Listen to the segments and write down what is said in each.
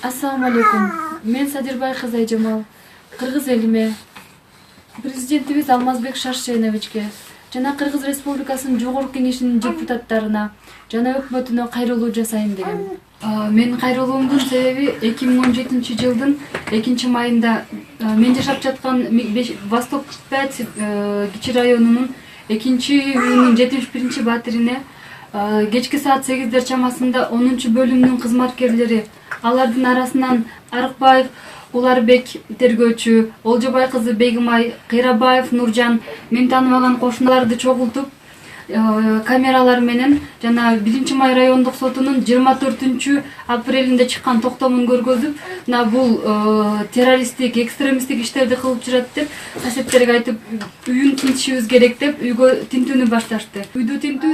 Ассаламу алейкум. Мен Садирбай кызы Айжамал. Кыргыз элиме, президентибиз Алмазбек Шаршеновичке жана Кыргыз Республикасынын Жогорку Кеңешинин депутаттарына жана өкмөтүнө кайрылуу жасайм дегем. Менин кайрылуумдун себеби 2017 жылдын 2-майында мен жашап жаткан Восток 5 Кичи районунун 2-үйүнүн 71-батирине кечки саат 8 чамасында 10-бөлүмдүн кызматкерлери, алардын арасынан Арыкбаев Уларбек тергөөчү, Олжобай кызы Бегимай, Кыйрабаев Нуржан, мен тааныбаган кошуналарды чогултуп, камералар менен жана 1-май райондук сотунун 24-апрелинде чыккан токтомун көргөзүп, бул террористтик, экстремисттик иштерди кылып жүрөт деп касептерге айтып, үйүн тинтишибиз керек деп үйгө тинтүүнү башташты. Үйдү тинтүү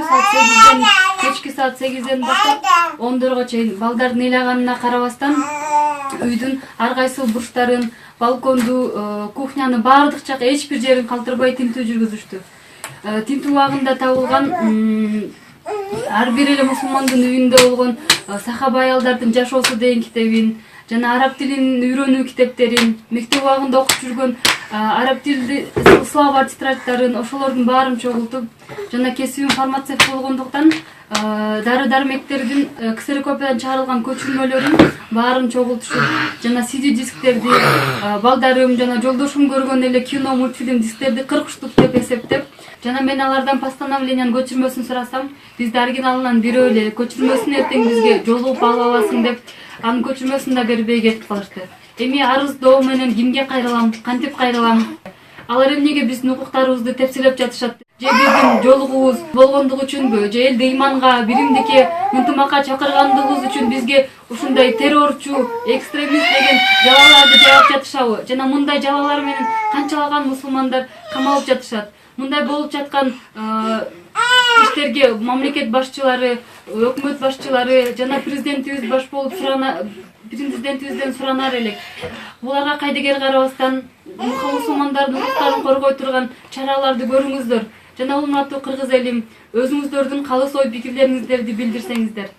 кечки саат 8ден баштап 10дорго чейин балдардын ыйлаганына карабастан үйдүн ар кайсы бурчтарын, балконду, кухняны баардык жак эч бир жерин калтырбай тинтүү жүргүзүштү. Тинтүү убагында табылган ар бир эле мусулмандын үйүндө болгон сахаба аялдардын жашоосу деген китебин жана араб тилин үйрөнүү китептерин, мектеп убагында окуп жүргөн араб тилди словар тетрадьтарын, ошолордун баарын чогултуп, жана кесибим фармацевт болгондуктан дары дармектердин ксерокопиядан чыгарылган көчүрмөлөрүн баарын чогултушуп, жана CD дисктерди, балдарым жана жолдошум көргөн эле кино, мультфильм дисктерди 40 штук деп эсептеп, жана мен алардан постановлениянын көчүрмөсүн сурасам, бизде оригиналынан бирөө эле, көчүрмөсүн эртең бизге жолугуп алып аласың деп, анын көчүрмөсүн да бербей кетип калышты. Эми арыздоо менен кимге кайрылам, кантип кайрылам? Алар эмнеге биздин укуктарыбызды тепселеп жатышат? Же биздин жолугубуз болгондугу үчүнбү? Же элди ыйманга, биримдикке, ынтымакка чакыргандыгыбыз үчүн бизге ушундай террорчу, экстремист деген жалаларды жаап жатышабы? Жана мындай жалалар менен канчалаган мусулмандар камалып жатышат? Мындай болуп жаткан иштерге мамлекет башчылары, өкмөт башчылары жана президентибиз баш болуп президентибизден суранар элек. Буларга кайдыгер карабастан мусулмандардын укуктарын коргой турган чараларды көрүңүздөр. Жана урматтуу кыргыз элим, өзүңүздөрдүн калыс ой пикирлериңиздерди билдирсеңиздер.